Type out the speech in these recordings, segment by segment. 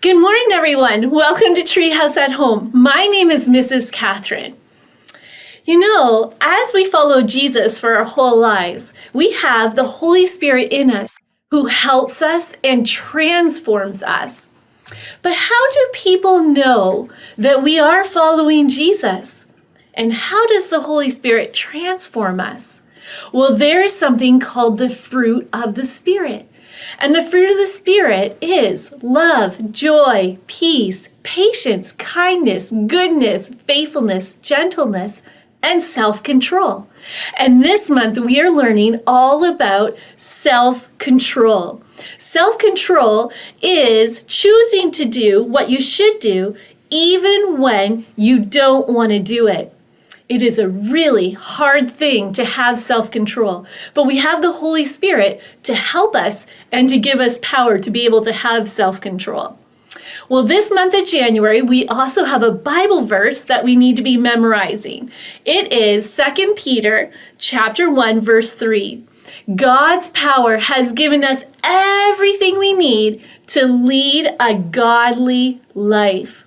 Good morning, everyone. Welcome to Treehouse at Home. My name is Mrs. Catherine. You know, as we follow Jesus for our whole lives, we have the Holy Spirit in us who helps us and transforms us. But how do people know that we are following Jesus? And how does the Holy Spirit transform us? Well, there is something called the fruit of the Spirit. And the fruit of the Spirit is love, joy, peace, patience, kindness, goodness, faithfulness, gentleness, and self-control. And this month we are learning all about self-control. Self-control is choosing to do what you should do even when you don't want to do it. It is a really hard thing to have self-control, but we have the Holy Spirit to help us and to give us power to be able to have self-control. Well, this month of January, we also have a Bible verse that we need to be memorizing. It is 2 Peter chapter 1, verse 3. God's power has given us everything we need to lead a godly life.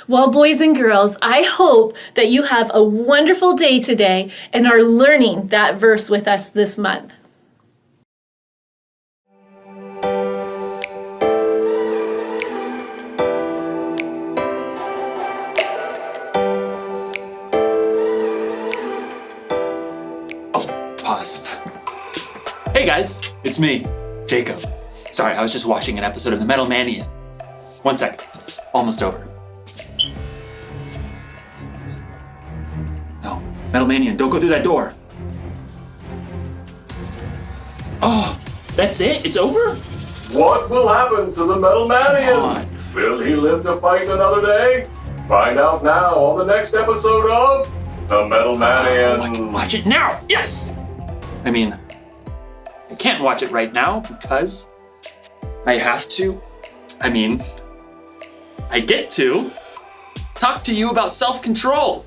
Well, boys and girls, I hope that you have a wonderful day today and are learning that verse with us this month. Oh, pause. Hey guys, it's me, Jacob. Sorry, I was just watching an episode of The Metal Mania. 1 second, it's almost over. No, Metal Manian, don't go through that door. Oh, that's it? It's over? What will happen to the Metal Manian? Will he live to fight another day? Find out now on the next episode of The Metal Manian. Oh, I can watch it now, yes! I mean, I can't watch it right now because I have to, I get to talk to you about self-control.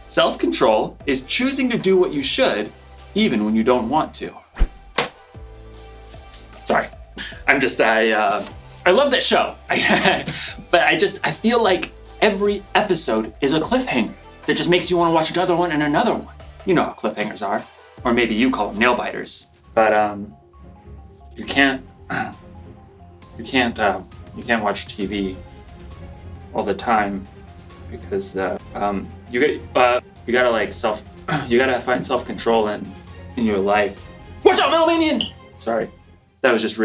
Self-control is choosing to do what you should, even when you don't want to. Sorry, I love that show. But I feel like every episode is a cliffhanger that just makes you want to watch another one and another one. You know how cliffhangers are, or maybe you call them nail biters. But you can't watch TV all the time because you gotta find self-control in your life. Watch out, Metalmanian! Sorry, that was just a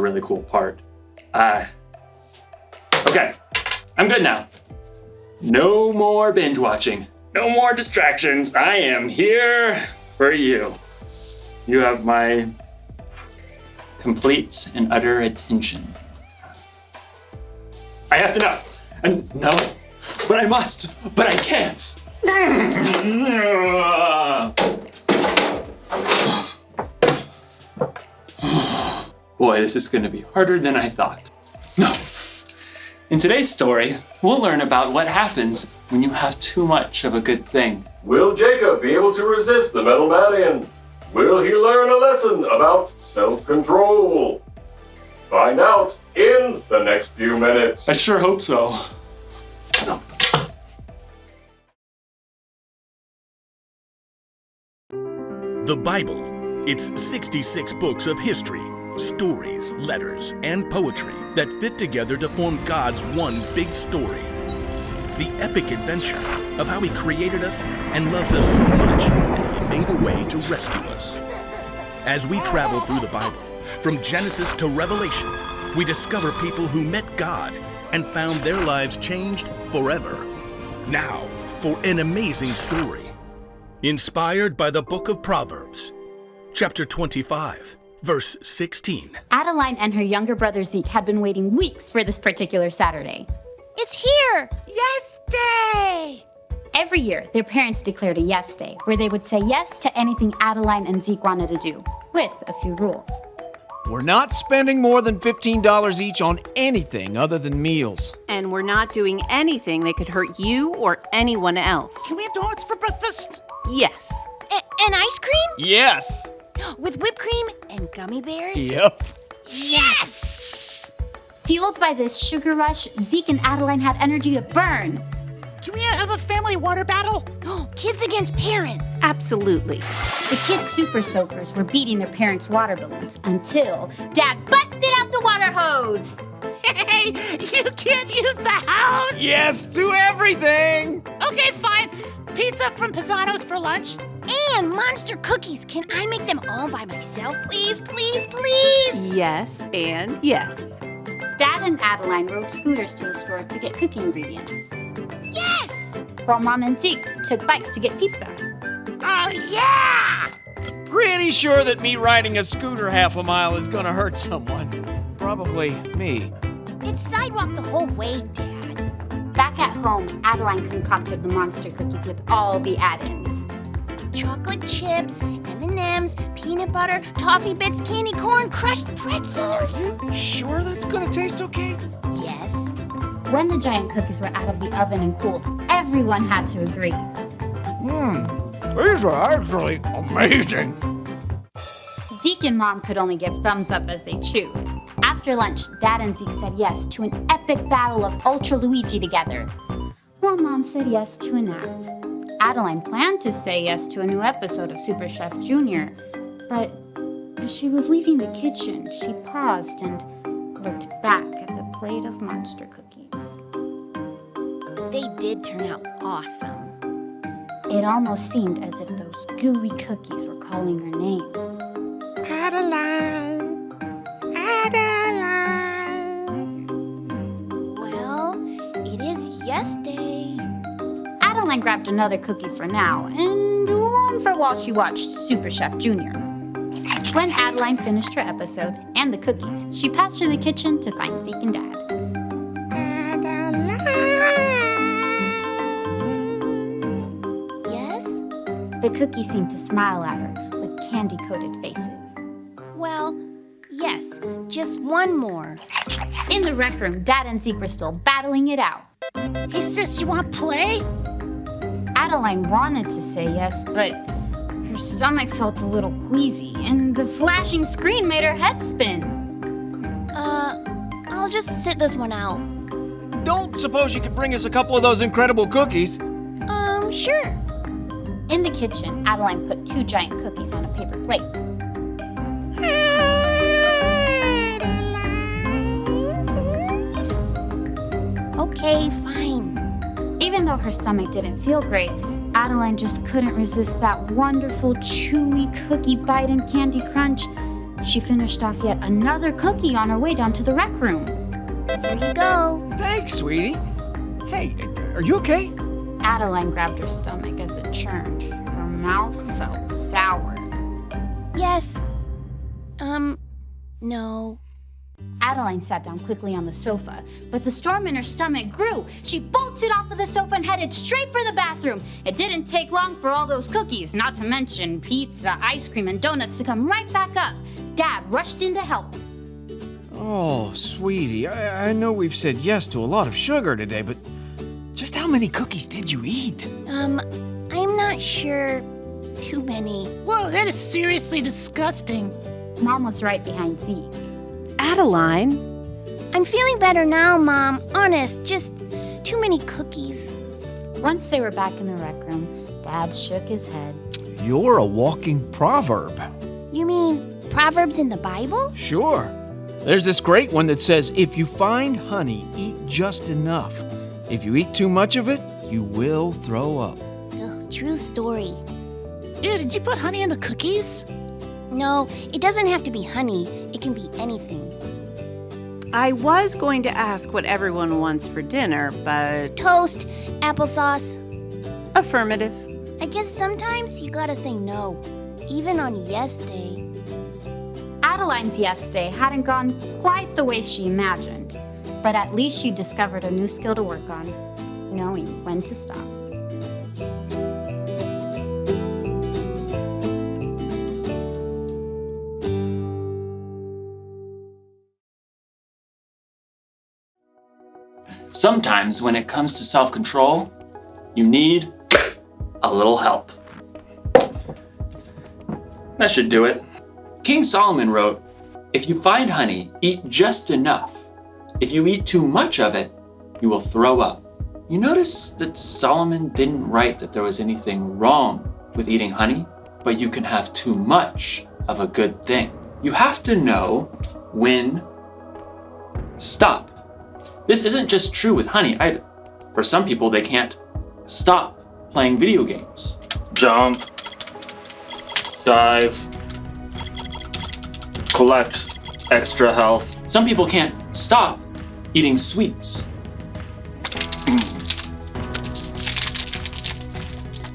really cool part. Okay, I'm good now. No more binge watching. No more distractions. I am here for you. You have my complete and utter attention. I have to know. No, but I must, but I can't. Boy, this is gonna be harder than I thought. No. In today's story, we'll learn about what happens when you have too much of a good thing. Will Jacob be able to resist the Metal Manian? Will he learn a lesson about self-control? Find out in the next few minutes. I sure hope so. The Bible. It's 66 books of history, stories, letters, and poetry that fit together to form God's one big story. The epic adventure of how He created us and loves us so much that He made a way to rescue us. As we travel through the Bible, from Genesis to Revelation, we discover people who met God and found their lives changed forever. Now, for an amazing story. Inspired by the book of Proverbs, chapter 25, verse 16. Adeline and her younger brother Zeke had been waiting weeks for this particular Saturday. It's here! Yes Day! Every year, their parents declared a yes day, where they would say yes to anything Adeline and Zeke wanted to do, with a few rules. We're not spending more than $15 each on anything other than meals. And we're not doing anything that could hurt you or anyone else. Can we have donuts for breakfast? Yes. And ice cream? Yes! With whipped cream and gummy bears? Yep. Yes! Fueled by this sugar rush, Zeke and Adeline had energy to burn. Can we have a family water battle? Kids against parents. Absolutely. The kids' super soakers were beating their parents' water balloons until Dad busted out the water hose. Hey, you can't use the house! Yes to everything! Okay, fine. Pizza from Pisano's for lunch. And monster cookies. Can I make them all by myself, please, please, please? Yes and yes. Dad and Adeline rode scooters to the store to get cookie ingredients, Yes! while Mom and Zeke took bikes to get pizza. Oh, yeah! Pretty sure that me riding a scooter half a mile is gonna hurt someone. Probably me. It's sidewalk the whole way, Dad. Back at home, Adeline concocted the monster cookies with all the add-ins. Chocolate chips, M&Ms, peanut butter, toffee bits, candy corn, crushed pretzels. Sure that's gonna taste okay? Yes. When the giant cookies were out of the oven and cooled, everyone had to agree. These are actually amazing. Zeke and Mom could only give thumbs up as they chewed. After lunch, Dad and Zeke said yes to an epic battle of Ultra Luigi together, while Mom said yes to a nap. Adeline planned to say yes to a new episode of Super Chef Junior, but as she was leaving the kitchen, she paused and looked back at the plate of monster cookies. They did turn out awesome. It almost seemed as if those gooey cookies were calling her name. Adeline. Adeline. Well, it is yes day. Adeline grabbed another cookie for now, and one for while she watched Super Chef Junior. When Adeline finished her episode and the cookies, she passed through the kitchen to find Zeke and Dad. Yes? The cookies seemed to smile at her with candy-coated faces. Well, yes. Just one more. In the rec room, Dad and Zeke were still battling it out. Hey, sis, you want play? Adeline wanted to say yes, but her stomach felt a little queasy, and the flashing screen made her head spin. I'll just sit this one out. Don't suppose you could bring us a couple of those incredible cookies? Sure. In the kitchen, Adeline put 2 giant cookies on a paper plate. Okay, fine. Even though her stomach didn't feel great, Adeline just couldn't resist that wonderful chewy cookie bite and candy crunch. She finished off yet another cookie on her way down to the rec room. Here you go. Thanks, sweetie. Hey, are you okay? Adeline grabbed her stomach as it churned. Her mouth felt sour. Yes. No. Adeline sat down quickly on the sofa, but the storm in her stomach grew. She bolted off of the sofa and headed straight for the bathroom. It didn't take long for all those cookies, not to mention pizza, ice cream, and donuts to come right back up. Dad rushed in to help. Oh, sweetie, I know we've said yes to a lot of sugar today, but just how many cookies did you eat? I'm not sure. Too many. Whoa, that is seriously disgusting. Mom was right behind Zeke. Adeline. I'm feeling better now, Mom. Honest, just too many cookies. Once they were back in the rec room, Dad shook his head. You're a walking proverb. You mean Proverbs in the Bible? Sure. There's this great one that says, if you find honey, eat just enough. If you eat too much of it, you will throw up. Ugh, true story. Ew, did you put honey in the cookies? No, it doesn't have to be honey. It can be anything. I was going to ask what everyone wants for dinner, but... Toast, applesauce. Affirmative. I guess sometimes you gotta say no, even on yes day. Adeline's yes day hadn't gone quite the way she imagined, but at least she discovered a new skill to work on, knowing when to stop. Sometimes when it comes to self-control, you need a little help. That should do it. King Solomon wrote, "If you find honey, eat just enough. If you eat too much of it, you will throw up. You notice that Solomon didn't write that there was anything wrong with eating honey, but you can have too much of a good thing. You have to know when stop. This isn't just true with honey either. For some people, they can't stop playing video games. Jump, dive, collect extra health. Some people can't stop eating sweets.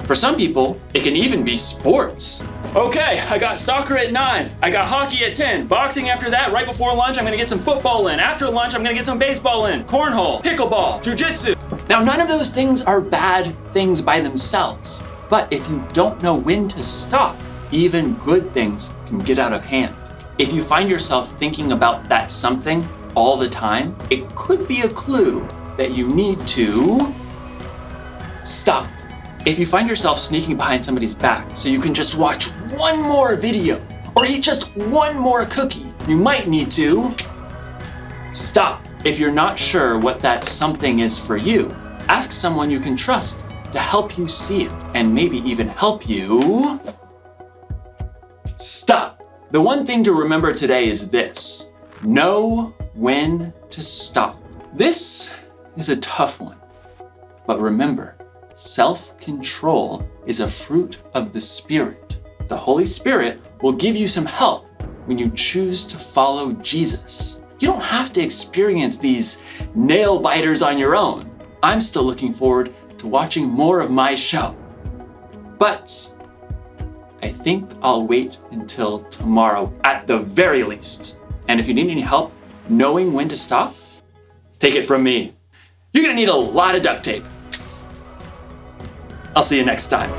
For some people, it can even be sports. Okay, I got soccer at 9. I got hockey at 10. Boxing after that. Right before lunch, I'm gonna get some football in. After lunch, I'm gonna get some baseball in. Cornhole, pickleball, jujitsu. Now, none of those things are bad things by themselves. But if you don't know when to stop, even good things can get out of hand. If you find yourself thinking about that something all the time, it could be a clue that you need to stop. If you find yourself sneaking behind somebody's back so you can just watch one more video or eat just one more cookie, you might need to stop. If you're not sure what that something is for you, ask someone you can trust to help you see it and maybe even help you stop. The one thing to remember today is this: know when to stop. This is a tough one, but remember, self-control is a fruit of the Spirit. The Holy Spirit will give you some help when you choose to follow Jesus. You don't have to experience these nail biters on your own. I'm still looking forward to watching more of my show. But I think I'll wait until tomorrow at the very least. And if you need any help knowing when to stop, take it from me. You're gonna need a lot of duct tape. I'll see you next time.